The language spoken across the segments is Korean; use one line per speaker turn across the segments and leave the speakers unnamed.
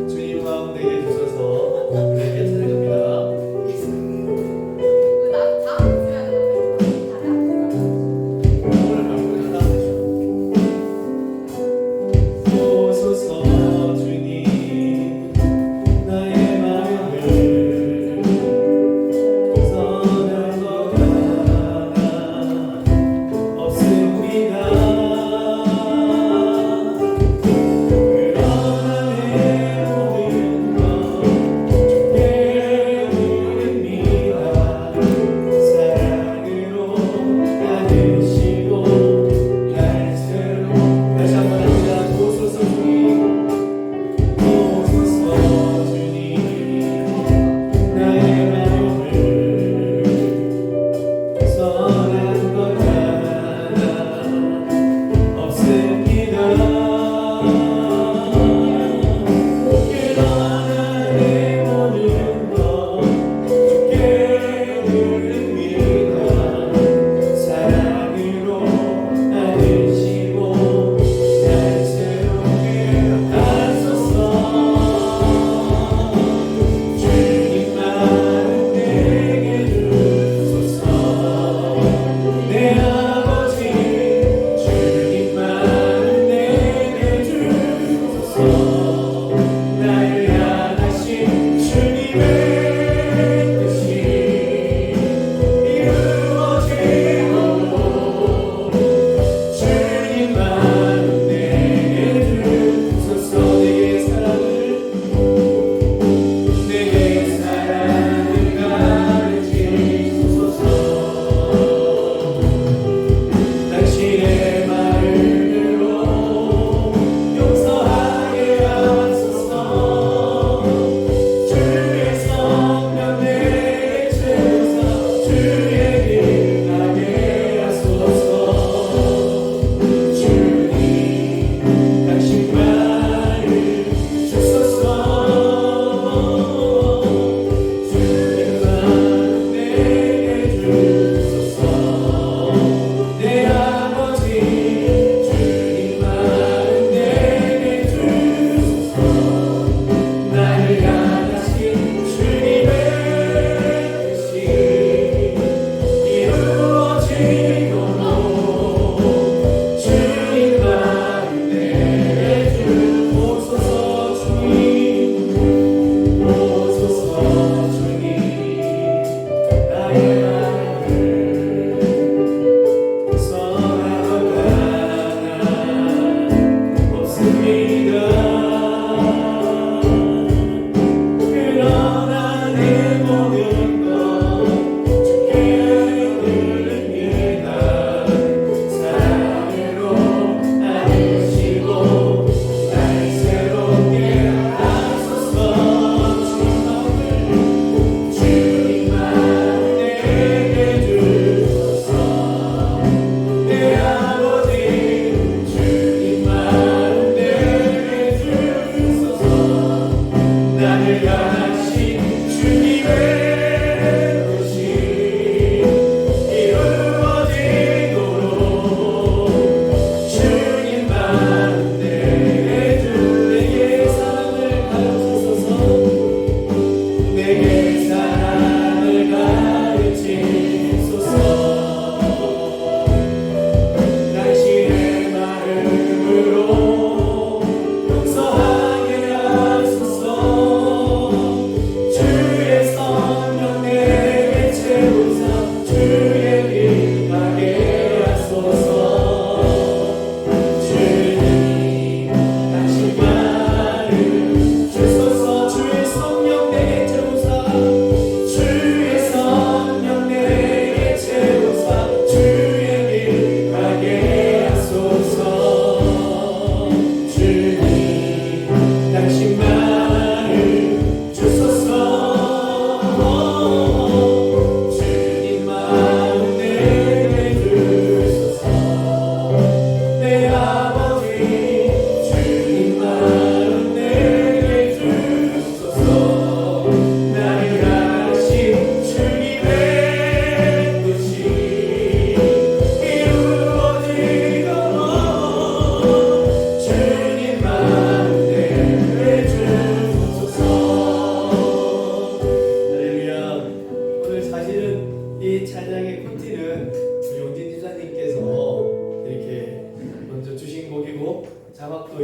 주님 마음 내게 주셔서 우리에게 찬양합니다. 오소서 주님 나의 마음을 선한 것 하나 없습니다.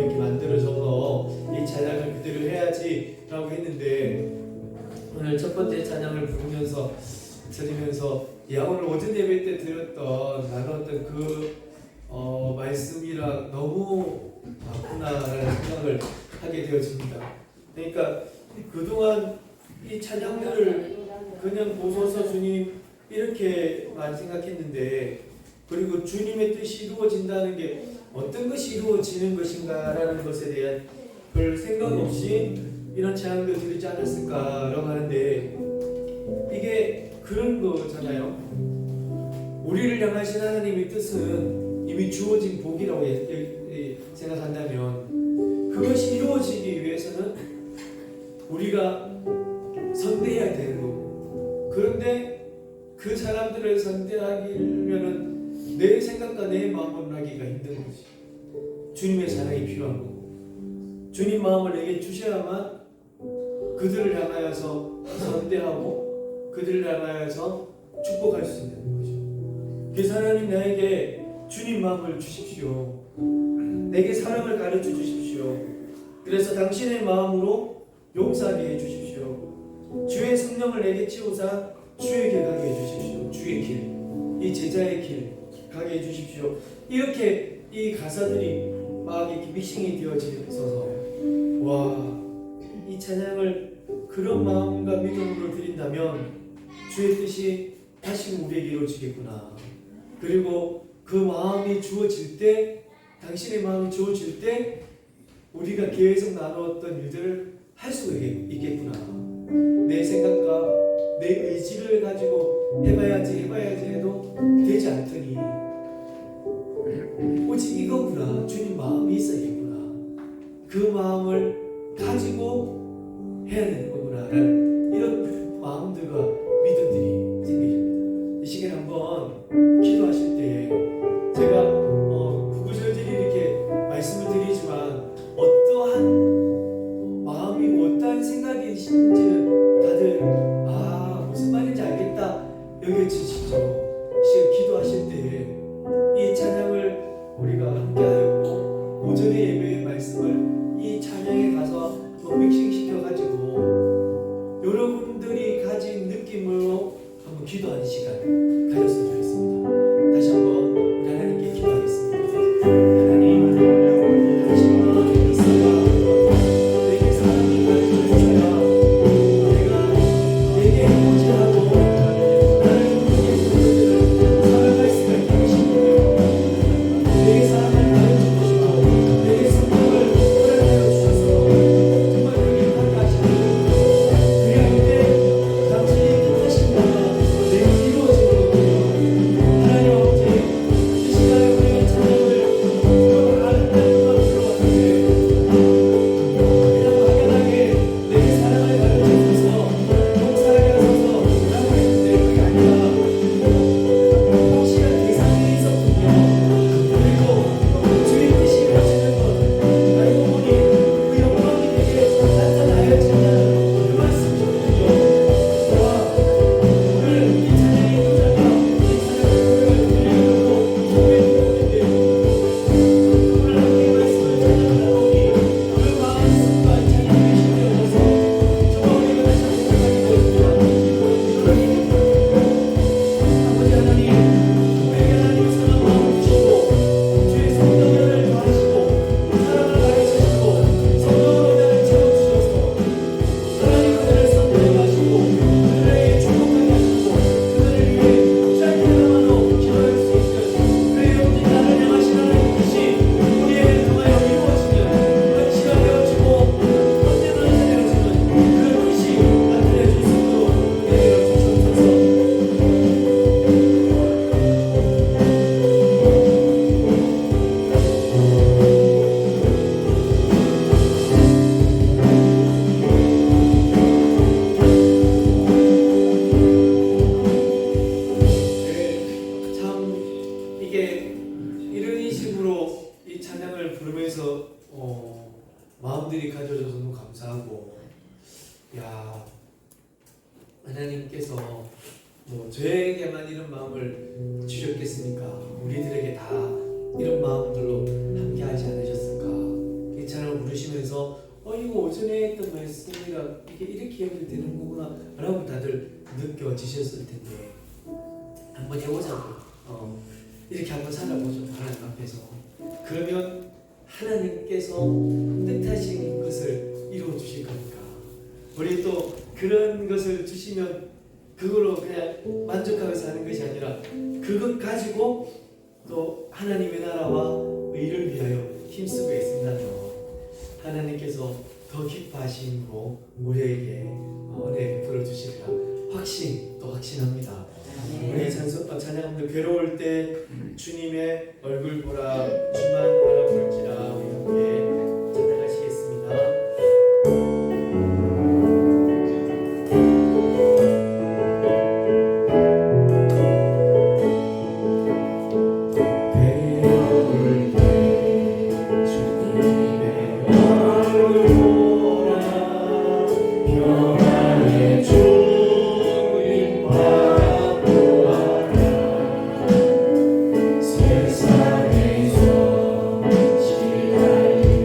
이렇게 만들어져서 이 찬양을 그대로 해야지라고 했는데 오늘 첫 번째 찬양을 부르면서 들으면서 오늘 오전 예배 때 들었던 나눴던 그 말씀이랑 너무 맞구나라는 생각을 하게 되어집니다. 그러니까 그동안 이 찬양들을 그냥 보셔서 주님 이렇게만 생각했는데, 그리고 주님의 뜻이 이루어진다는 게 어떤 것이 이루어지는 것인가라는 것에 대한 별 생각 없이 이런 찬양들 드리지 않았을까라고 하는데, 이게 그런 거잖아요. 우리를 향하신 하나님의 뜻은 이미 주어진 복이라고 생각한다면, 그것이 이루어지기 위해서는 우리가 선대해야 되는 거고, 그런데 그 사람들을 선대하려면 내 생각과 내 마음을 하기가 힘든 거지. 주님의 사랑이 필요한 거고, 주님 마음을 내게 주셔야만 그들을 향하여서 선대하고 그들을 향하여서 축복할 수 있는 거죠. 그래서 하나님 나에게 주님 마음을 주십시오. 내게 사랑을 가르쳐 주십시오. 그래서 당신의 마음으로 용서하게 해주십시오. 주의 성령을 내게 채우사 주의 길 가게 해주십시오. 주의 길, 이 제자의 길 가게 해주십시오. 이렇게 이 가사들이 막 이렇게 믹싱이 되어져서, 와, 이 찬양을 그런 마음과 믿음으로 드린다면 주의 뜻이 다시 우리에게 이루어지겠구나. 그리고 그 마음이 주어질 때, 당신의 마음이 주어질 때 우리가 계속 나누었던 일들을 할 수가 있겠구나. 내 생각과 내 의지를 가지고 해봐야지 해도 되지 않더니 오직 이거구나. 주님 마음이 있어야겠구나. 그 마음을 가지고 해야 되는 거구나 라는 이런 마음들과 믿음들이 생깁니다. 이 시간에 한번 기도하실 때 제가 구구절절히 이렇게 말씀을 드리지만 어떠한 마음이고 어떠한 생각이신지는 다들 무슨 말인지 알겠다 여겨지시죠. 지금 기도하실 때 이 찬양을 우리가 함께하였고 오전의 예배의 말씀을 이 찬양에 가서 믹싱시켜가지고 여러분들이 가진 느낌으로 한번 기도하는 시간 가졌으면 좋겠습니다. 다시 한번 우리 하나님께 기도하겠습니다. 하나님, 당신은 있어가 내게 사랑을 가르쳐주셔야 내가 내게 의지하고 나를 예수님을 사랑할 수가 있게 하시고요. 내게 사랑을 가르쳐주시고 내게 성령을 허락하여 주셔서 정말 내게 감사하시는 그리할 때 당신이 뜻하신 바가 내게 이루어지는 거군요. 하나님 아버지, 이 시간에 우리의 찬양을 그런 아름다운 마음으로 하는데 그냥 막연하게 내게 사랑을 가르쳐주셔서 용서하게 하소서 라고 했는데 그게 아니라 확실한 대상이 있었군요. 그리고 주의 뜻이 이루어지는 것 알고 보니 그 영광이 내게 나타나야지만 그 말씀이셨군요. 와, 오늘 이 찬양의 도자가 이 찬양의 노래가 들려놓고 예배를 드리는데 오늘 하나님의 말씀을 찬양하다 보니 그 마음과 이 찬양의 신뢰로서 정말 우리가 다시 한번 생각하게 되었습니다. 아버지 하나님, 우리에게 하나님의 사랑 마음을 주시고 주의 성령을 더하시고 사랑을 가르치시고 성령으로 나를 채워주셔서 하나님 그들을 선대하게 하시고 그들에게 축복하게 하시고 그들을 위해 짧게나마도 기도할 수 있는 그의 오직 나를 향하신 하나님의 뜻이 우리에게 통하여 이루어지는 확실하게 되어지고 언제나 되어지는 그 뜻이 나타내줄 수 있도록 은혜를 주시옵소서. 참 이게 이런 식으로 이 찬양을 부르면서 마음들이 가져져서 너무 감사하고, 야, 하나님께서 뭐 저에게만 이런 마음을 주셨겠습니까? 우리들에게 다 이런 마음들로 함께하지 않으셨을까? 오전에 했던 말씀이라 이렇게 연결되는 거구나 라고 다들 느껴지셨을 텐데 한번 해보자고. 이렇게 한번 살아보죠. 하나님 앞에서. 그러면 하나님께서 뜻하신 것을 이루어 주실 겁니까? 우리 또 그런 것을 주시면 그걸로 그냥 만족하고 사는 것이 아니라 그것 가지고 또 하나님의 나라와 의를 위하여 힘쓰고 있습니다면 하나님께서 더 기뻐하시고 우리에게 은혜 베풀어 주시리라 확신합니다. 우리 찬양함들 괴로울 때 주님의 얼굴 보라 주만 바라볼지라 우리 함께 찬양하시겠습니다.
세상에서 지랄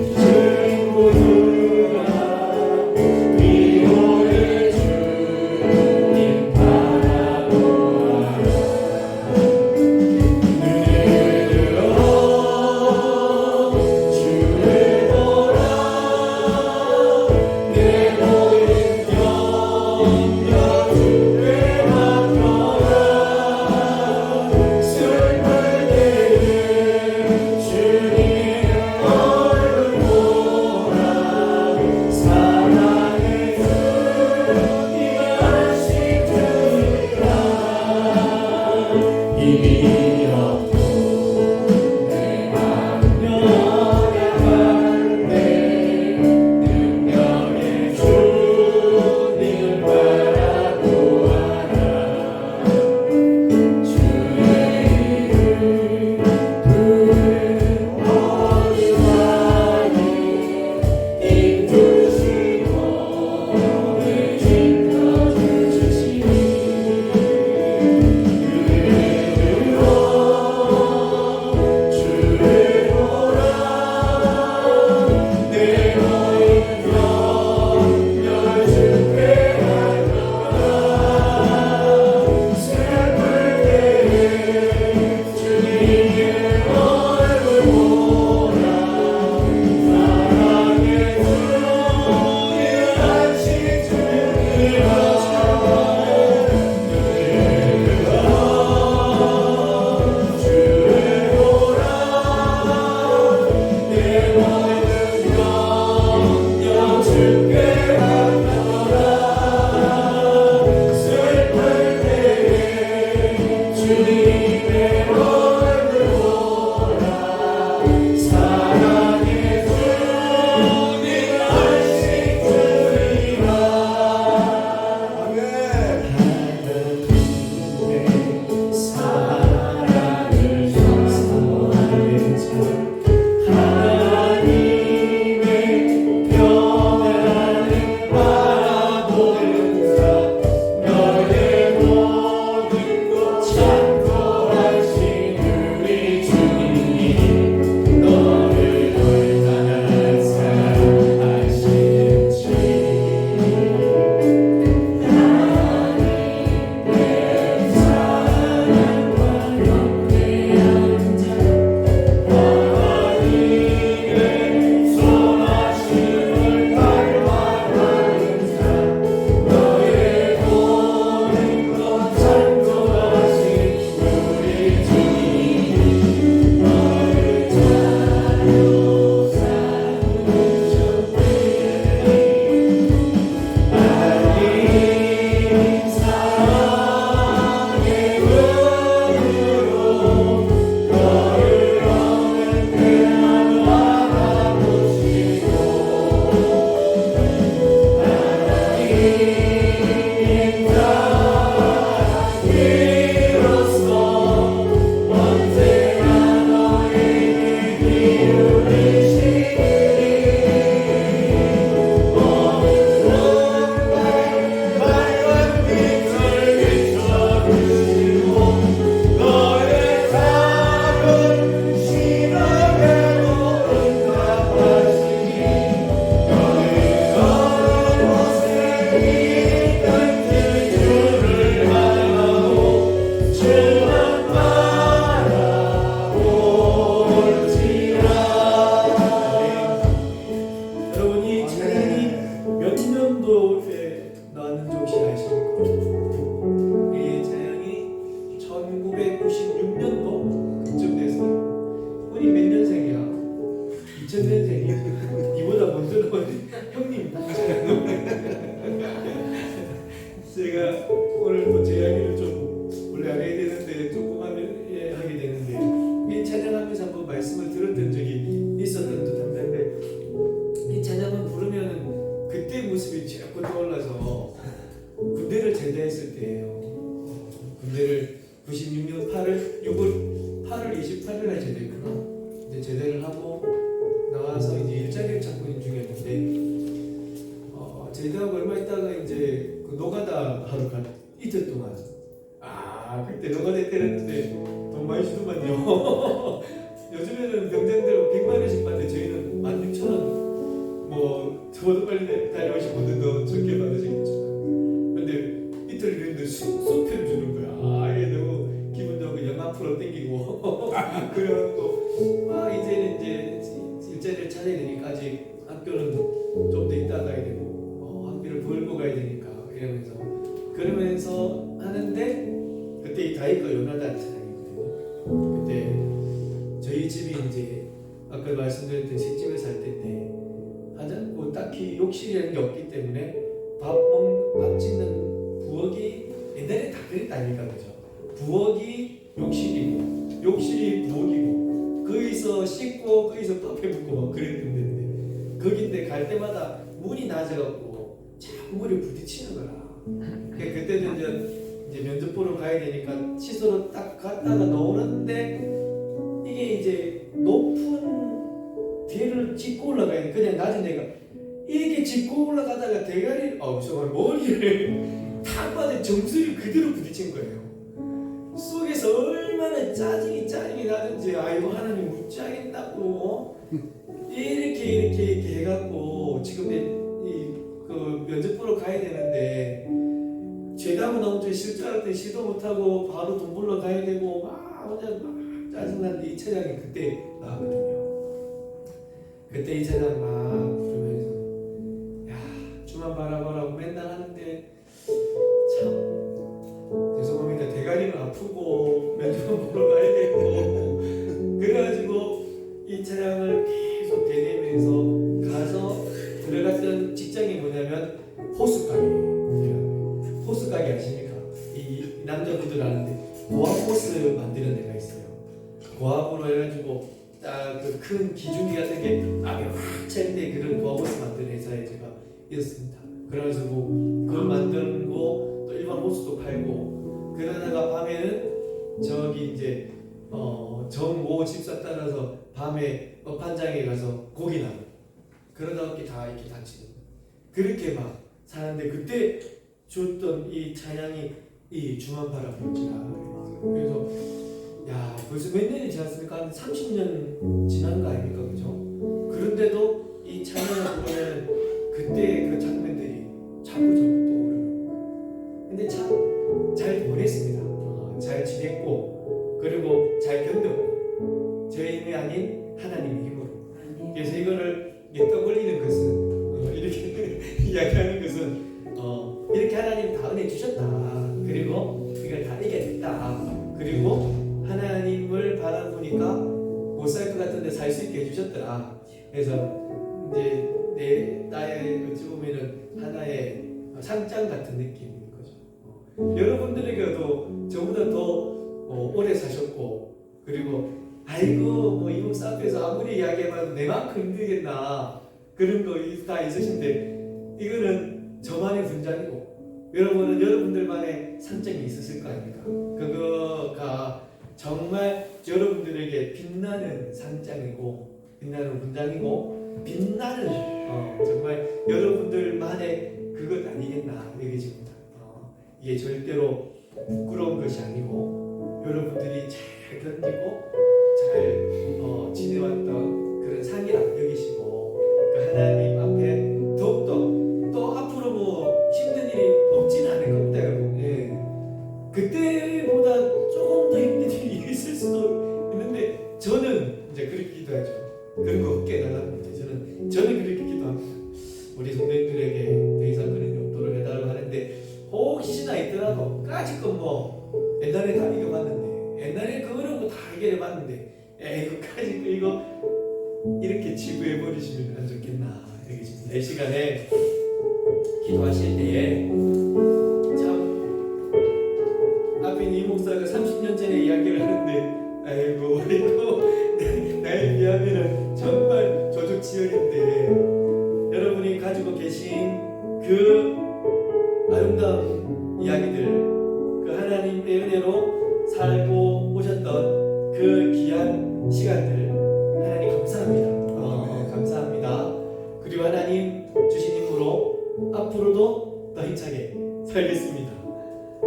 형님. 제가 오늘 또 제 이야기를 좀 원래 안 해야 되는데 조금 하게 되는데 이 찬양하면서 한번 말씀을 들었던 적이 있었던 듯한데 이 찬양을 부르면 그때 모습이 자꾸 떠올라서 군대를 제대했을 때예요. 군대를 96년 8월 28일에 제대했구나. 이제 제대를 하고 나와서 이제 일자리를 찾고 있는 중이었는데 제대하고 얼마 있다가 이제 그 노가다 하러 간 이틀 동안 그때 노가다 때렸는데 돈 많이 주더만요. 요즘에는 병장들 100만 원씩 받는데 저희는 16,000원 뭐 저보다 빨리 다녀오신 더 적게 받으시겠죠. 근데 이틀 일했는데 수표 주는 거야. 이게 너무 기분 좋고 영화 프로 땡기고 그래갖고 이제는 이제 일자리를 찾아야 되니까 아직 학교는 좀 더 있다 가야 되고 학비를 벌고 가야 되니까 그러면서 하는데 그때 이 다윗과 요나단 찬양이거든요. 그때 저희 집이 이제 아까 말씀드렸던 식집에 살 때인데 하자고 딱히 욕실이라는 게 없기 때문에 밥 짓는 부엌이 옛날에 다 그랬다 아닙니까, 그죠? 부엌이 욕실이고 욕실이 부엌이고 거기서 씻고 거기서 밥해 먹고 막 그랬는데 거긴데 갈 때마다 문이 낮아갖고 자꾸 물에 부딪히는 거라. 그때도 이제 면접 보러 가야 되니까 시소로 딱 갔다가 나오는데 이게 이제 높은 대를 짚고 올라가야 돼. 그냥 낮은 데가 이렇게 짚고 올라가다가 대가리 정말 머리를 탁 받은 정수리 그대로 부딪힌 거예요. 속에서 얼마나 짜증이 나든지 아이고 하나님 묻지하겠다고 이렇게 해갖고 지금 그 면접 보러 가야 되는데 제대하고 나온 줄 실전할 때 시도 못하고 바로 돈 벌러 가야 되고 막 혼자 막 짜증나는데 이 차량이 그때 나왔거든요. 그때 이 차량 막 부르면서 주만 바라보라고 맨날 하는데 참 죄송합니다. 대가리는 아프고 면접 보러 가야 되고 그래가지고 이 차량을 계속 대내면서 가서 들어갔던 직장이 뭐냐면 호수 가게 아십니까? 이 남자분들 아는데 고압 호스 만드는 데가 있어요. 고압으로 해가지고 딱 그 큰 기중기 같은 게 악에 확 찰때 그런 고압 호스 만드는 회사에 제가 있었습니다. 그래가지고 그걸 만들고 또 일반 호수도 팔고 그러다가 밤에는 저기 이제 정모 집사 따라서 밤에 판장에 가서 고기 나고 그러다 보니 다 이렇게 다치는 그렇게 막 사는데 그때 줬던 이 찬양이 이 주만 바라볼지라. 그래서 벌써 몇 년이 지났습니까? 한 30년 지난 거 아닙니까? 그죠? 그런데도 이 찬양을 보면 그때 그 장면들이 자꾸 떠오르는. 근데 참 잘 보냈습니다. 잘 지냈고 그리고 잘 견뎠고 저의 힘이 아닌 하나님의 힘으로. 그래서 이거를 떠올리는 것은 이렇게 이야기하는 것은 이렇게 하나님 다 은혜 주셨다. 그리고 이걸 다 이겨냈다. 그리고 하나님을 바라보니까 못 살 것 같은데 살 수 있게 해주셨더라. 그래서 이제 나의 어찌 보면은 하나의 상장 같은 느낌인 거죠. 여러분들에게도 저보다 더 오래 사셨고 그리고 아이고 뭐 이 목사 앞에서 아무리 이야기해봐도 내만큼 힘들겠나 그런 거 다 있으신데 이거는 저만의 분장이고 여러분은 여러분들만의 상장이 있었을 거 아닙니까? 그거가 정말 여러분들에게 빛나는 상장이고 빛나는 분장이고 빛나는 정말 여러분들만의 그것 아니겠나 여기집니다. 이게 절대로 부끄러운 것이 아니고 여러분들이 잘 견디고 잘 지내왔던 그런 상이라 여기시고 그 하나님 앞에 더욱더 또 앞으로 뭐 힘든 일이 없지는 않을 겁니다 여러분. 그때보다 조금 더 힘든 일이 있을 수도 있는데 저는 이제 그렇게 기도하죠. 그런 거 없게 해달랍니다. 저는 그렇게 기도합니다. 우리 성도님들에게 더 이상 그런 일 없도록 해달라고 하는데 혹시나 있더라도 까짓거 뭐 옛날에 다 이겨봤는데 옛날에 그 어려운 거 다 해결해봤는데 이거까지 이거 이렇게 지구해버리시면 안 좋겠나 이렇게 이 시간에 기도하실 때에 참 앞에 이 목사가 30년 전에 이야기를 하는데 아이고 나에 비하면은 정말 조죽지연인데 여러분이 가지고 계신 그 아름다운 이야기들, 그 하나님의 은혜로 살고 오셨던 그 귀한 시간들 하나님 감사합니다. 감사합니다. 그리고 하나님 주신 힘으로 앞으로도 더 힘차게 살겠습니다.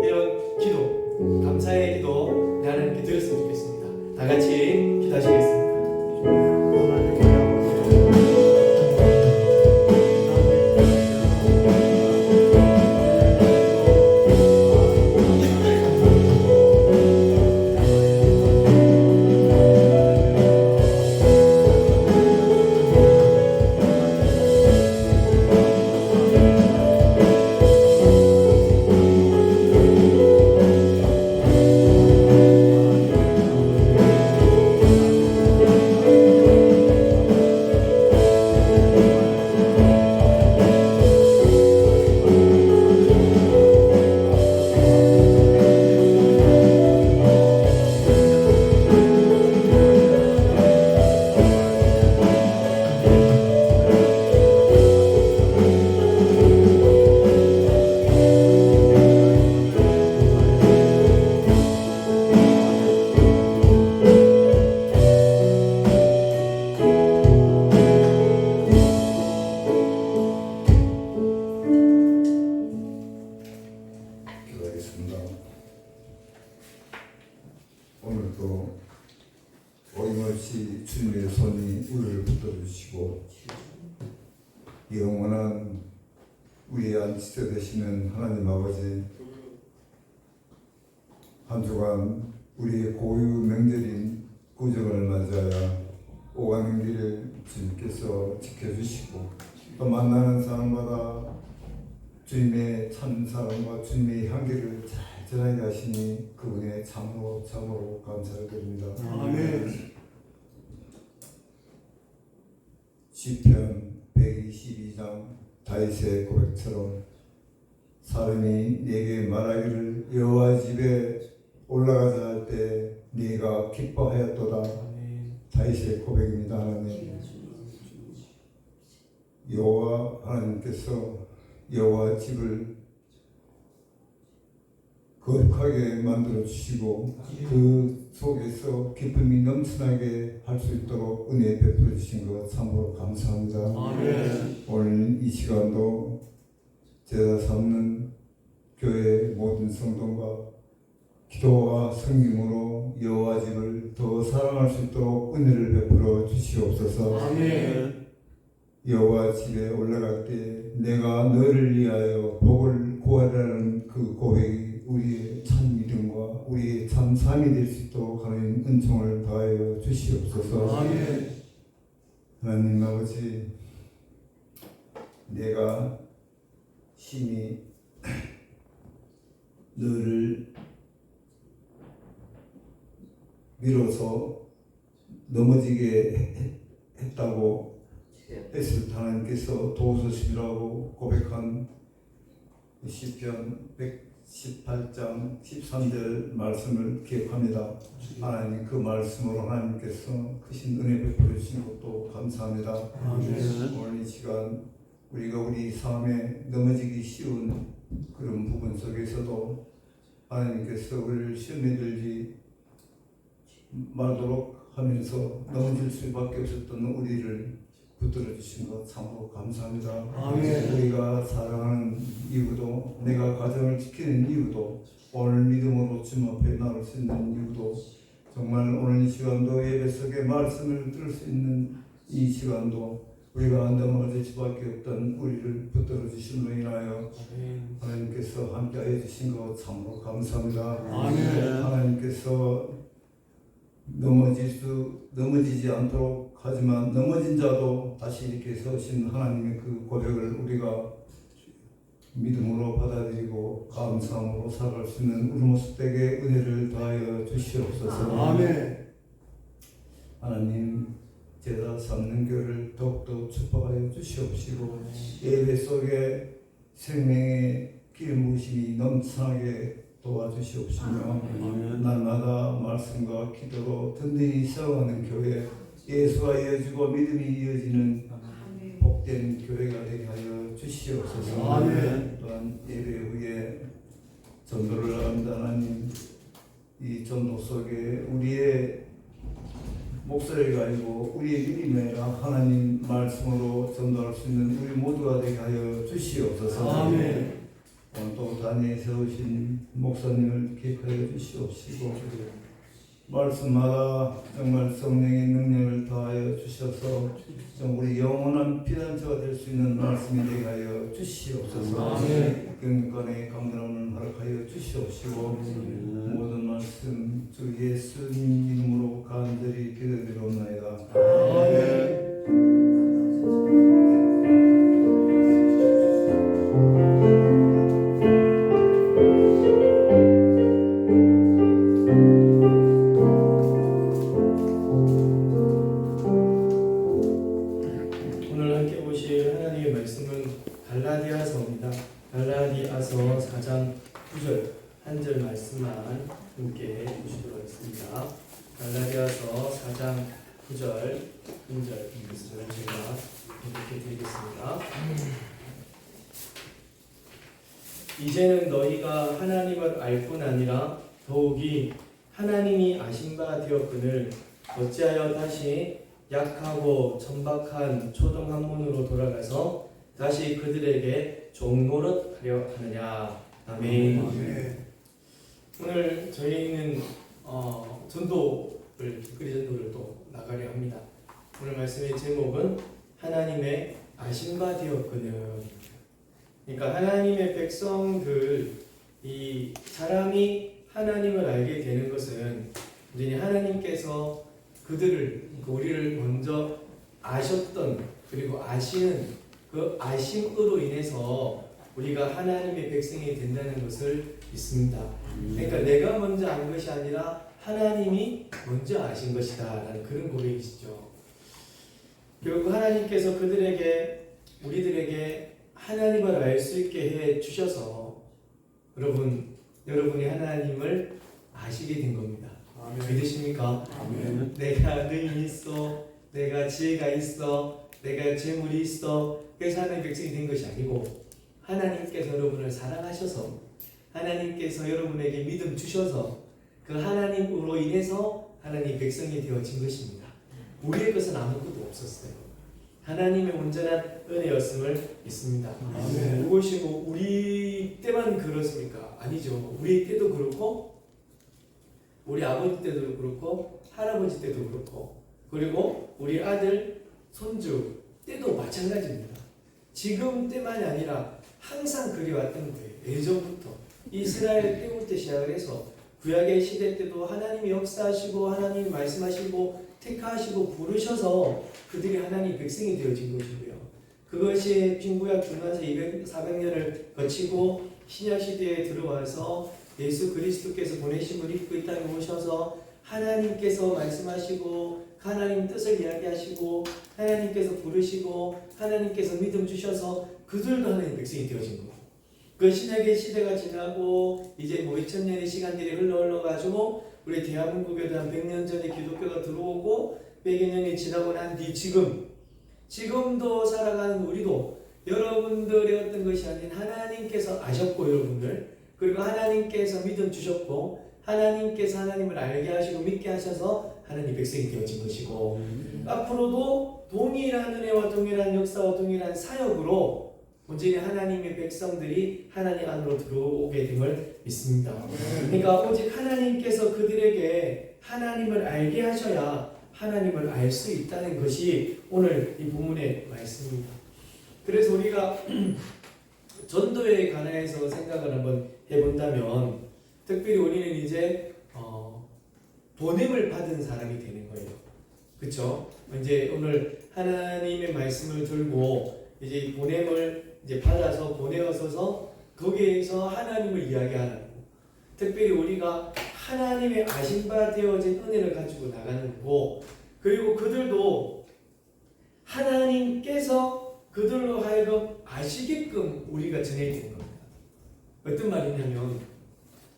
이런 기도, 감사의 기도 하나님께 드렸으면 좋겠습니다. 다 같이 기도하시겠습니다.
오늘도 어김없이 주님의 손이 우리를 붙들어주시고 영원한 우리의 안식처 되시는 하나님 아버지, 한 주간 우리의 고유 명절인 구정을 맞이하여 오가는 길을 주님께서 지켜주시고 또 만나는 사람마다 주님의 참 사랑과 주님의 향기를 잘 전하게 하시니 그분의 참으로 감사를 드립니다.
아멘.
시편 122장 다윗의 고백처럼 사람이 네게 말하기를 여호와 집에 올라가자 할 때 네가 기뻐하였도다. 다윗의 고백입니다. 하나님, 여호와 하나님께서 여호와 집을 거룩하게 만들어 주시고 그 속에서 기쁨이 넘쳐나게 할 수 있도록 은혜 베풀어 주신 것 참으로 감사합니다.
아멘.
오늘 이 시간도 제자 삼는 교회 모든 성도가 기도와 성김으로 여호와 집을 더 사랑할 수 있도록 은혜를 베풀어 주시옵소서.
아멘.
여호와 집에 올라갈 때 내가 너를 위하여 복을 구하라는 그 고백이 우리의 참 믿음과 우리의 참 삶이 될 수 있도록 하나님 은총을 더하여 주시옵소서.
아멘.
하나님 아버지, 내가 심히 너를 밀어서 넘어지게 했다고 했을 때 하나님께서 도우소심이라고 고백한 시편 118장 13절 말씀을 기억합니다. 하나님, 그 말씀으로 하나님께서 크신 은혜 베풀어 주신 것도 감사합니다.
아멘.
오늘 이 시간 우리가 우리 삶에 넘어지기 쉬운 그런 부분 속에서도 하나님께서 우리를 시험에 들지 말도록 하면서 넘어질 수밖에 없었던 우리를 붙들어 주신 것 참으로 감사합니다.
아멘.
우리가 사랑하는 이유도, 내가 가정을 지키는 이유도, 오늘 믿음으로 주님 앞에 나올 수 있는 이유도, 정말 오늘 이 시간도 예배 속에 말씀을 들을 수 있는 이 시간도 우리가 넘어질 수밖에 없던 우리를 붙들어 주심으로 인하여 하나님께서 함께해 주신 것 참으로 감사합니다.
아멘.
하나님께서 넘어지지 않도록 하지만 넘어진 자도 다시 이렇게 서신 하나님의 그 고백을 우리가 믿음으로 받아들이고 감사함으로 살아갈 수 있는 우리 모습 되게 은혜를 더하여 주시옵소서.
아멘.
하나님, 제자 삼는 교를 더욱더 축복하여 주시옵시고 예배 속에 생명의 기름부심이 넘쳐나게 도와주시옵시며 날마다 말씀과 기도로 든든히 세워가는 교회, 예수가 이어지고 믿음이 이어지는 복된 교회가 되게 하여 주시옵소서.
아멘.
또한 예배 후에 전도를 나갑니다. 하나님, 이 전도 속에 우리의 목소리가 아니고 우리의 믿음의 하나님 말씀으로 전도할 수 있는 우리 모두가 되게 하여 주시옵소서.
아멘.
오늘 또 단위에 세우신 목사님을 기억하여 주시옵시고 말씀마다 정말 성령의 능력을 더하여 주셔서 좀 우리 영원한 피난처가 될 수 있는 말씀이 되게 하여 주시옵소서.
아멘.
경건의 강건함을 허락하여 주시옵시고 모든 말씀 주 예수님 이름으로 간절히 기도드리옵나이다.
아멘. 오늘 함께 보실 하나님의 말씀은 갈라디아서입니다. 갈라디아서 4장 9절 한 절 말씀만 함께 보시도록 하겠습니다. 갈라디아서 4장 9절 한 절 말씀을 제가 이렇게 드리겠습니다. 이제는 너희가 하나님을 알 뿐 아니라 더욱이 하나님이 아신 바 되었거늘 어찌하여 다시 약하고 천박한 초등 학문으로 돌아가서 다시 그들에게 종노릇하려 하느냐. 아멘. 오늘 저희는 전도를 길거리 전도를 또 나가려 합니다. 오늘 말씀의 제목은 하나님의 아신 바 되었거늘. 그러니까 하나님의 백성들, 이 사람이 하나님을 알게 되는 것은 이제 하나님께서 그들을, 우리를 먼저 아셨던, 그리고 아시는 그 아심으로 인해서 우리가 하나님의 백성이 된다는 것을 믿습니다. 그러니까 내가 먼저 안 것이 아니라 하나님이 먼저 아신 것이다 라는 그런 고백이시죠. 결국 하나님께서 그들에게, 우리들에게 하나님을 알 수 있게 해 주셔서 여러분이 하나님을 아시게 된 겁니다. 아멘. 믿으십니까? 아멘. 내가 능이 있어, 내가 지혜가 있어, 내가 재물이 있어, 그래서 하나님의 백성이 된 것이 아니고 하나님께서 여러분을 사랑하셔서 하나님께서 여러분에게 믿음 주셔서 그 하나님으로 인해서 하나님 백성이 되어진 것입니다. 우리의 것은 아무것도 없었어요. 하나님의 온전한 은혜였음을 믿습니다. 아멘. 그것이 뭐 우리 때만 그렇습니까? 아니죠. 우리 때도 그렇고 우리 아버지 때도 그렇고 할아버지 때도 그렇고 그리고 우리 아들, 손주 때도 마찬가지입니다. 지금 때만이 아니라 항상 그래왔던 거예요. 예전부터 이스라엘 때부터 시작을 해서 구약의 시대 때도 하나님이 역사하시고 하나님이 말씀하시고 택하시고 부르셔서 그들이 하나님 백성이 되어진 것이고요. 그것이 빈구약 중간서 400년을 거치고 신약 시대에 들어와서 예수 그리스도께서 보내심을 입고 이 땅에 오셔서 하나님께서 말씀하시고 하나님 뜻을 이야기하시고 하나님께서 부르시고 하나님께서 믿음 주셔서 그들도 하나님 백성이 되어진 거예요. 그 신약의 시대가 지나고 이제 2000년의 시간들이 흘러가지고 우리 대한민국에도 한 100년 전에 기독교가 들어오고 100여 년이 지나고 난 뒤 지금도 살아가는 우리도 여러분들의 어떤 것이 아닌 하나님께서 아셨고 여러분들 그리고 하나님께서 믿음 주셨고 하나님께서 하나님을 알게 하시고 믿게 하셔서 하나님 백성이 되어진 것이고 앞으로도 동일한 은혜와 동일한 역사와 동일한 사역으로 온전히 하나님의 백성들이 하나님 안으로 들어오게 됨을 믿습니다. 그러니까 오직 하나님께서 그들에게 하나님을 알게 하셔야 하나님을 알 수 있다는 것이 오늘 이 본문의 말씀입니다. 그래서 우리가 전도에 관해서 생각을 한번 해본다면 특별히 우리는 이제 보냄을 받은 사람이 되는 거예요. 그렇죠? 이제 오늘 하나님의 말씀을 들고 이제 보냄을 이제 받아서 보내어서 거기에서 하나님을 이야기하는 거. 특별히 우리가 하나님의 아신 바 되어진 은혜를 가지고 나가는 거고 그리고 그들도 하나님께서 그들로 하여금 아시게끔 우리가 전해야 되는 겁니다. 어떤 말이냐면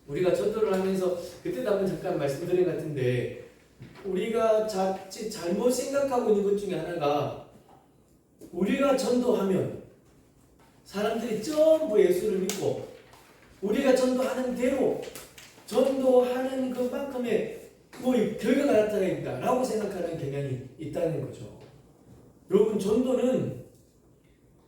우리가 전도를 하면서 그때도 한번 잠깐 말씀드린 것 같은데 우리가 자칫 잘못 생각하고 있는 것 중에 하나가 우리가 전도하면 사람들이 전부 예수를 믿고 우리가 전도하는 대로 전도하는 것만큼의 뭐 결과가 나타나야 된다라고 생각하는 경향이 있다는 거죠. 여러분 전도는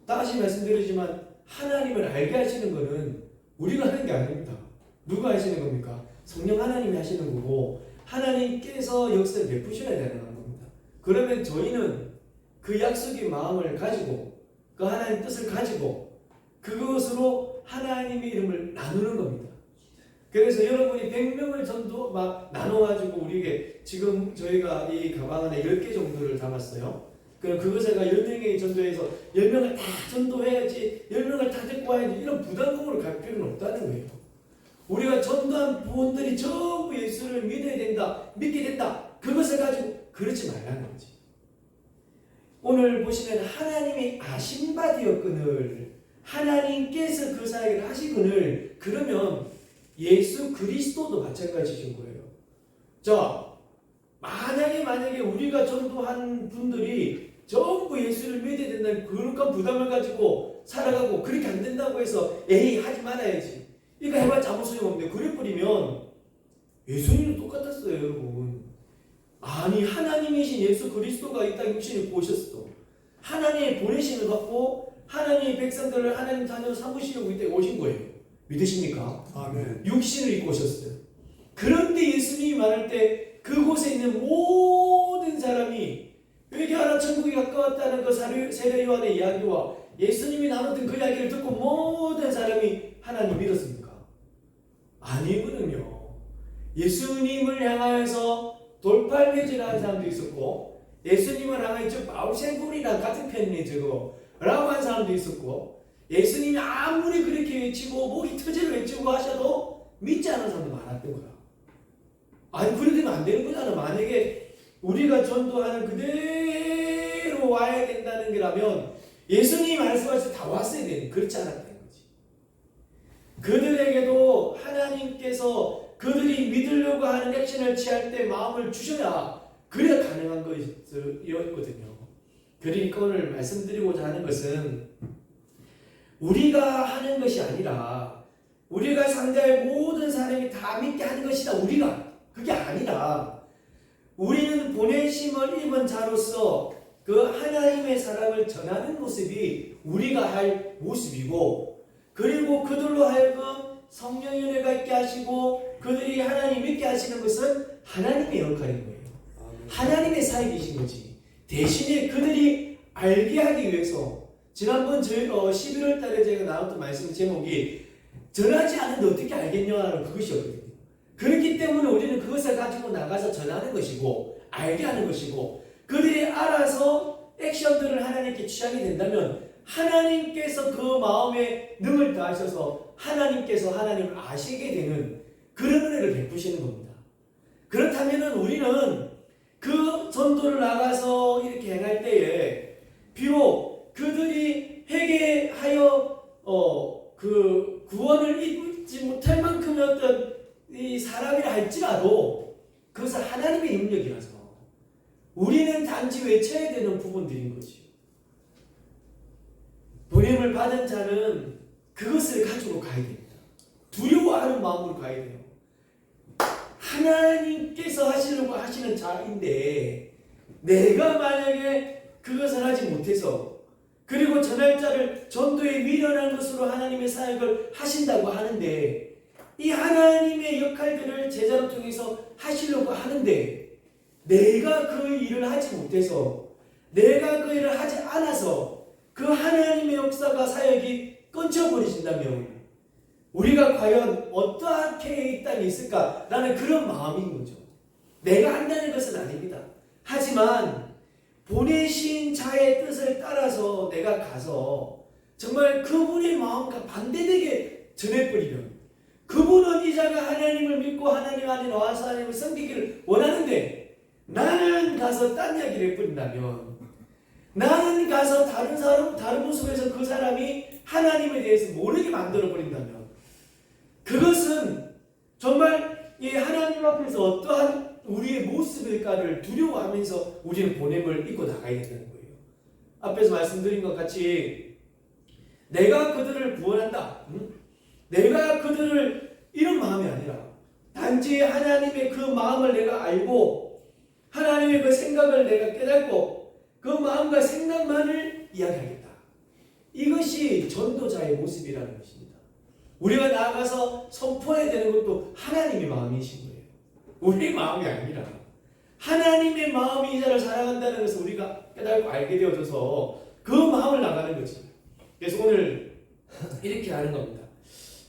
다시 말씀드리지만 하나님을 알게 하시는 것은 우리가 하는 게 아닙니다. 누가 하시는 겁니까? 성령 하나님이 하시는 거고 하나님께서 역사를 베푸셔야 되는 겁니다. 그러면 저희는 그 약속의 마음을 가지고 그 하나님 뜻을 가지고 그것으로 하나님의 이름을 나누는 겁니다. 그래서 여러분이 100명을 전도 막 나눠가지고 우리에게 지금 저희가 이 가방 안에 10개 정도를 담았어요. 그럼 그것을 10명의 전도해서 10명을 다 전도해야지 10명을 다 데리고 와야지 이런 부담감으로 갈 필요는 없다는 거예요. 우리가 전도한 부원들이 전부 예수를 믿어야 된다, 믿게 된다. 그것을 가지고 그렇지 말라는 거지. 오늘 보시면 하나님이 아신 바 되었거늘 하나님께서 그 사역을 하시거늘 그러면 예수 그리스도도 마찬가지신 거예요. 자, 만약에 우리가 전도한 분들이 전부 예수를 믿어야 된다는 그런 부담을 가지고 살아가고 그렇게 안 된다고 해서 에이 하지 말아야지 이거 해봤자 아무 소용없는데 그래 버리면 예수님도 똑같았어요. 여러분 아니 하나님이신 예수 그리스도가 이 땅에 육신을 입고 오셨어. 하나님의 보내심을 받고 하나님의 백성들을 하나님 자녀로 삼으시려고 이 땅에 오신 거예요. 믿으십니까?
아멘.
육신을 입고 오셨어요. 그런데 예수님이 말할 때 그곳에 있는 모든 사람이 회개하라 천국이 가까웠다는 그 세례 요한의 이야기와 예수님이 나누던 그 이야기를 듣고 모든 사람이 하나님 믿었습니까? 아니거든요. 예수님을 향하여서 돌팔매질하는 사람도 있었고 예수님을 향하여 바울생굴이나 같은 편에 저거 라고 하는 사람도 있었고 예수님이 아무리 그렇게 외치고 목이 터지를 외치고 하셔도 믿지 않는 사람도 많았던 거야. 아니 그러면 안 되는 거잖아. 만약에 우리가 전도하는 그대로 와야 된다는 거라면 예수님이 말씀하셔서 다 왔어야 되는 그렇지 않았다는 거지. 그들에게도 하나님께서 그들이 믿으려고 하는 액션을 취할 때 마음을 주셔야 그래야 가능한 것이었거든요. 그러니까 오늘 말씀드리고자 하는 것은 우리가 하는 것이 아니라 우리가 상대할 모든 사람이 다 믿게 하는 것이다. 우리가 그게 아니라 우리는 보내심을 입은 자로서 그 하나님의 사랑을 전하는 모습이 우리가 할 모습이고 그리고 그들로 하여금 성령의 은혜가 있게 하시고 그들이 하나님 믿게 하시는 것은 하나님의 역할인 거예요. 하나님의 사역이신 거지. 대신에 그들이 알게 하기 위해서 지난번 11월 달에 제가 나눴던 말씀 제목이 전하지 않는데 어떻게 알겠냐는 그것이었거든요. 그렇기 때문에 우리는 그것을 가지고 나가서 전하는 것이고 알게 하는 것이고 그들이 알아서 액션들을 하나님께 취하게 된다면 하나님께서 그 마음에 능을 다하셔서 하나님께서 하나님을 아시게 되는 그런 은혜를 베푸시는 겁니다. 그렇다면 우리는 그 전도를 나가서 이렇게 행할 때에 비록 그들이 회개하여 그 구원을 입지 못할 만큼의 어떤 이 사람이라 할지라도 그것은 하나님의 능력이라서 우리는 단지 외쳐야 되는 부분들인 거지. 보냄을 받은 자는 그것을 가지고 가야 됩니다. 두려워하는 마음으로 가야 돼요. 하나님께서 하시려고 하시는 자인데 내가 만약에 그것을 하지 못해서 그리고 전할 자를 전도에 미련한 것으로 하나님의 사역을 하신다고 하는데 이 하나님의 역할들을 제자로 통해서 하시려고 하는데 내가 그 일을 하지 못해서 내가 그 일을 하지 않아서 그 하나님의 역사가 사역이 끊쳐버리신다면 우리가 과연 어떻게 이 땅에 있을까? 라는 그런 마음인 거죠. 내가 한다는 것은 아닙니다. 하지만 보내신 자의 뜻을 따라서 내가 가서 정말 그분의 마음과 반대되게 전해버리면 그분은 이 자가 하나님을 믿고 하나님 안에 나와서 하나님을 섬기기를 원하는데 나는 가서 딴 이야기를 해버린다면 나는 가서 다른 사람, 다른 모습에서 그 사람이 하나님에 대해서 모르게 만들어 버린다면, 그것은 정말 이 하나님 앞에서 어떠한 우리의 모습일까를 두려워하면서 우리는 보냄을 입고 나가야 된다는 거예요. 앞에서 말씀드린 것 같이 내가 그들을 구원한다, 내가 그들을, 이런 마음이 아니라 단지 하나님의 그 마음을 내가 알고 하나님의 그 생각을 내가 깨닫고 그 마음과 생각만을 이야기하겠다. 이것이 전도자의 모습이라는 것입니다. 우리가 나아가서 선포해야 되는 것도 하나님의 마음이신 거예요. 우리의 마음이 아니라 하나님의 마음이 이 자를 사랑한다는 것을 우리가 깨닫고 알게 되어져서 그 마음을 나가는 거지. 그래서 오늘 이렇게 하는 겁니다.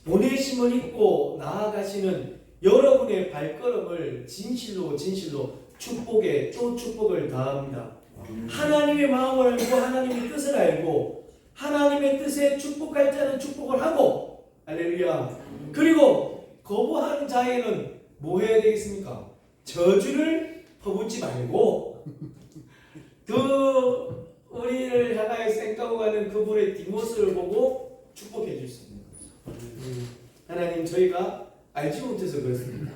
보내심을 입고 나아가시는 여러분의 발걸음을 진실로 축복에 또 축복을 다합니다. 하나님의 마음을 알고 하나님의 뜻을 알고 하나님의 뜻에 축복할 자는 축복을 하고, 할렐루야. 그리고 거부하는 자에는 뭐 해야 되겠습니까? 저주를 퍼붓지 말고 그 우리를 향하여 쌩까고 가는 그분의 뒷모습을 보고 축복해 줄 수 있는 거죠. 하나님, 저희가 알지 못해서 그렇습니다.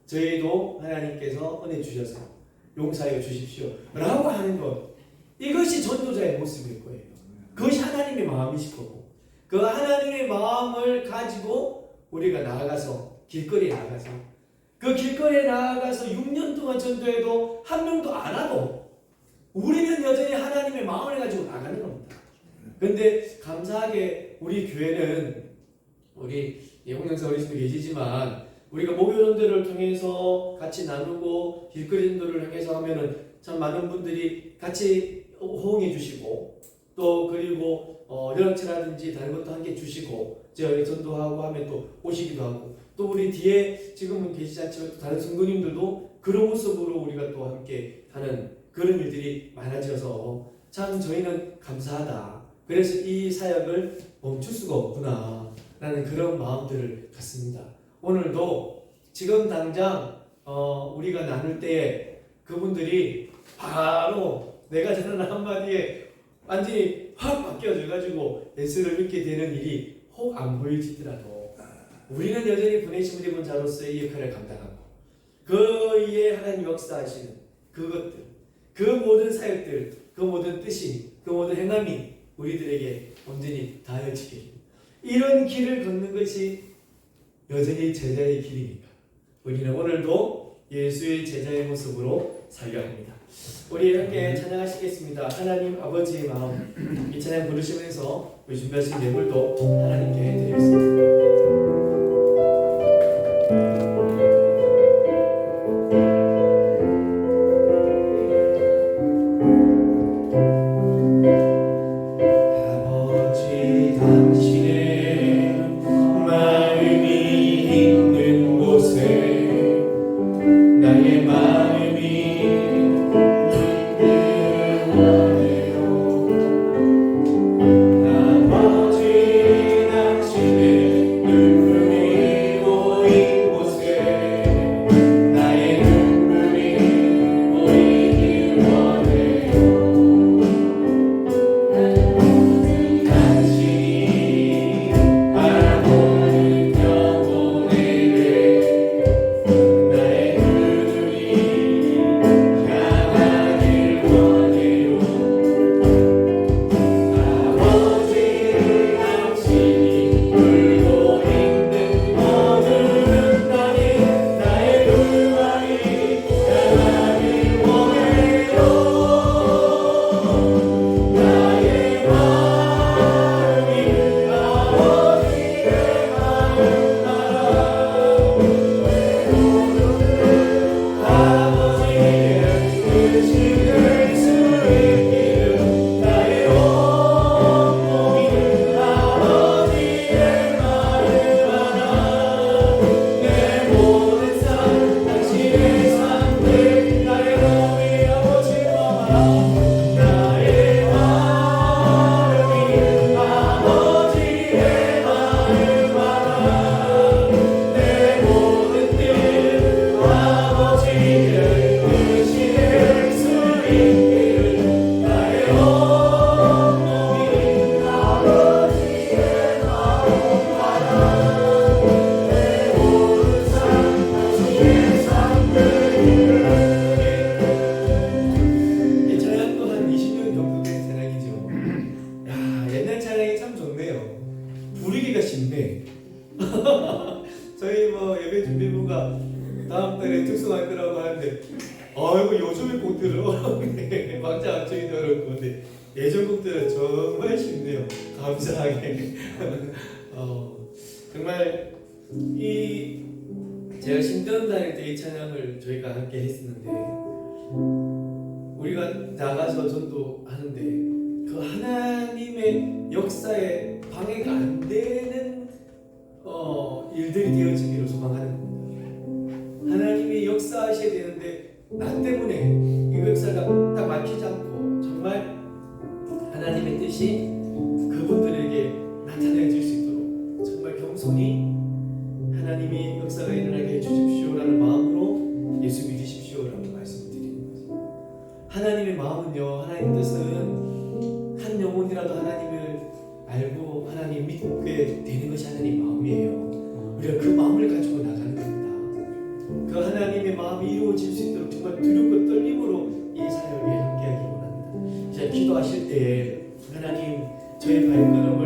저희도 하나님께서 은혜 주셔서 용서하여 주십시오 라고 하는 것, 이것이 전도자의 모습일 거예요. 그것이 하나님의 마음이실 거고, 그 하나님의 마음을 가지고 우리가 나아가서 길거리에 나가서 그 길거리에 나아가서 6년 동안 전도해도 한 명도 안 와도 우리는 여전히 하나님의 마음을 가지고 나가는 겁니다. 그런데 감사하게 우리 교회는, 우리 홍영사 어르신도 계시지만 우리가 목요전도를 통해서 같이 나누고 길거리 전도를 통해서 하면은 참 많은 분들이 같이 호응해 주시고, 또 그리고 연락처라든지 다른 것도 함께 주시고, 저희 전도하고 하면 또 오시기도 하고, 또 우리 뒤에 지금은 계시지 않지만 또 다른 성도님들도 그런 모습으로 우리가 또 함께 하는 그런 일들이 많아져서 참 저희는 감사하다. 그래서 이 사역을 멈출 수가 없구나 라는 그런 마음들을 갖습니다. 오늘도 지금 당장 우리가 나눌 때에 그분들이 바로 내가 전하는 한마디에 완전히 확 바뀌어져가지고 예수를 믿게 되는 일이 혹 안 보일지더라도 우리는 여전히 보내심을 입은 자로서의 이 역할을 감당하고 그 위에 하나님 역사하시는 그것들, 그 모든 사역들, 그 모든 뜻이, 그 모든 행함이 우리들에게 온전히 다해지길, 이런 길을 걷는 것이 여전히 제자의 길이니까 우리는 오늘도 예수의 제자의 모습으로 살려 합니다. 우리 함께 찬양하시겠습니다. 하나님 아버지의 마음, 이 찬양 부르시면서 우리 준비하신 예물도 하나님께 드리겠습니다.
아버지 당신의
듣기가 쉽네. 저희 뭐 예배 준비부가 다음 달에 특송할 거라고 하는데, 아이고 요즘에 곡들은 어렵네. 막자 앞쪽이 어려울 건데 예전 곡들은 정말 쉽네요. 감사하게. 정말 이 제가 신대원 다닐 때 이 찬양을 저희가 함께 했었는데, 우리가 나가서 전도하는데 그 하나님의 역사에 방해가 안 되는 일들이 되어지기를 소망하는 겁니다. 하나님이 역사하셔야 되는데 나 때문에 이 역사가 딱 막히지 않고 정말 하나님의 뜻이 그분들에게 나타내질 수 있도록 정말 겸손히 하나님이 역사가 일어나게 해주십시오라는 마음으로 예수 믿으십시오라고 말씀을 드리는 거죠. 하나님의 마음은요, 하나님의 뜻은 한 영혼이라도 하나님을 알고 하나님 믿게 되는 것이 하나님의 마음이에요. 우리가 그 마음을 가지고 나가는 겁니다. 그 하나님의 마음이 이루어질 수 있도록 정말 두렵고 떨림으로 이 사역에 함께하기 원합니다. 이제 기도하실 때 하나님 저의 발걸음을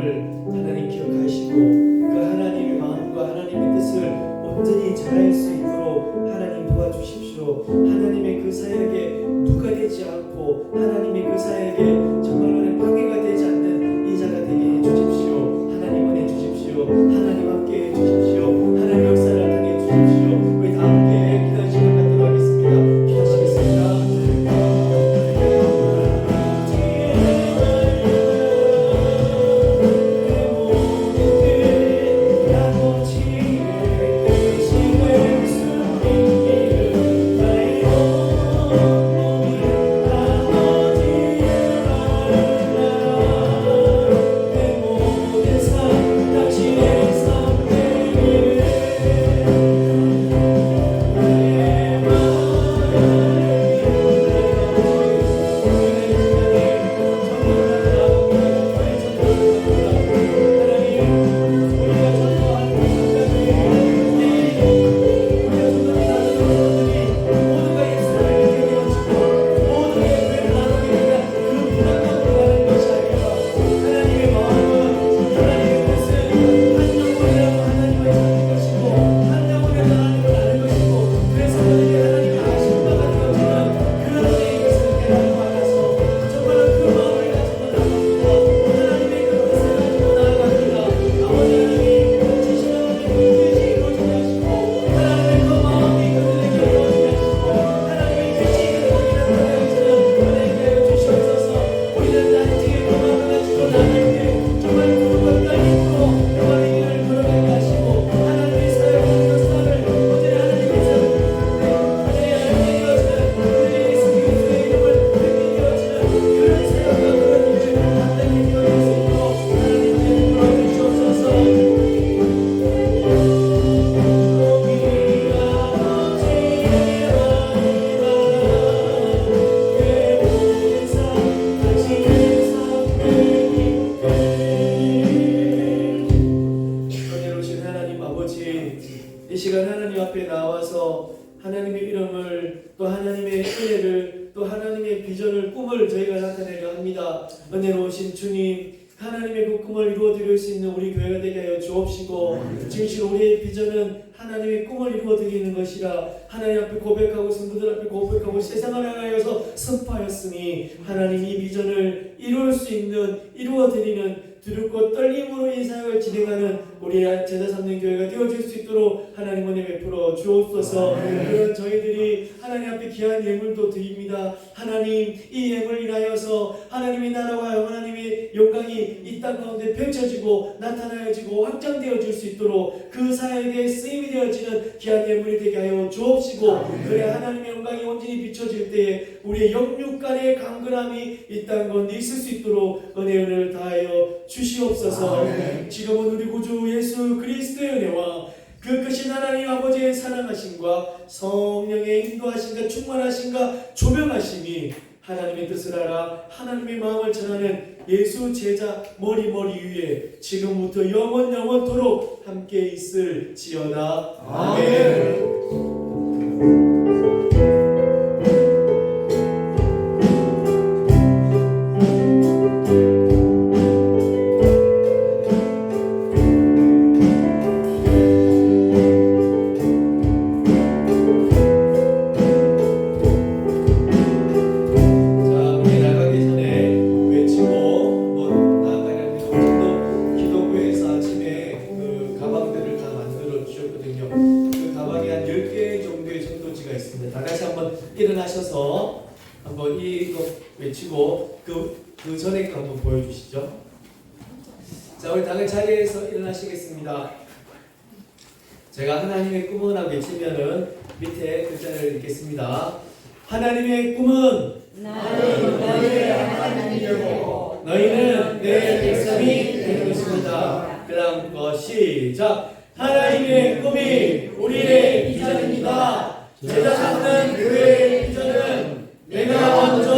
하나님 기억하시고 그 하나님의 마음과 하나님의 뜻을 온전히 잘할 수 있도록 하나님 도와주십시오. 하나님의 그 사역에 누가 되지 않고 하나님의 그 사역에 정말 방해가 되지 않는 이 자가 되게 해주십시오. 하나님 은혜 주십시오. 하나님 함께 해주십시오. 하나님 역사를 나타내 주십시오. 우리 다 함께 기도할 시간 갖도록 하겠습니다. 기도하시겠습니다. 이 시간 하나님 앞에 나와서 하나님의 이름을 또 하나님의 은혜를 또 하나님의 비전을 꿈을 저희가 나타내려 합니다. 은혜로우신 주님, 하나님의 그 꿈을 이루어드릴 수 있는 우리 교회가 되게 하여 주옵시고, 진실 우리의 비전은 하나님의 꿈을 이루어드리는 것이라 하나님 앞에 고백하고 성도들 앞에 고백하고 세상을 향하여서 선포하였으니 하나님 이 비전을 이룰 수 있는 이루어드리는 두렵고 떨림으로 이 사역을 진행하는 우리 제자 삼는 교회가 되어질 수 있도록 하나님 은혜 베풀어 주옵소서. 그런 저희들이 하나님 앞에 귀한 예물도 드립니다. 하나님 이 예물 인하여서 하나님의 나라와 하나님의 영광이 이 땅 가운데 펼쳐지고 나타나여지고 확장되어질 수 있도록 그 사역에 쓰임이 되어지는 귀한 예물이 되게 하여 주옵시고, 그래 하나님의 영광이 온전히 비춰질 때에 우리의 영육 간의 강건함이 이 땅 가운데 있을 수 있도록 은혜를 다하여 주시옵소서. 지금은 우리 구주 예수 그리스도의 은혜와 그 크신 하나님 아버지의 사랑하심과 성령의 인도하심과 충만하심과 조명하심이 하나님의 뜻을 알아 하나님의 마음을 전하는 예수 제자 머리 위에 지금부터 영원토록 함께 있을지어다. 아멘. 일어나서 한번 이거 외치고 그 전에 거 한번 보여주시죠. 자, 우리 당연 자리에서 일어나시겠습니다. 제가 하나님의 꿈은 하고 외치면은 밑에 글자를 읽겠습니다. 하나님의 꿈은
나는 너희의 하나님이고
너희는 내 백성이 될 것입니다. 그 다음 거 시작. 하나님의 꿈이 우리의 비전입니다. 제자 찾는 교회의 비전은 내가 먼저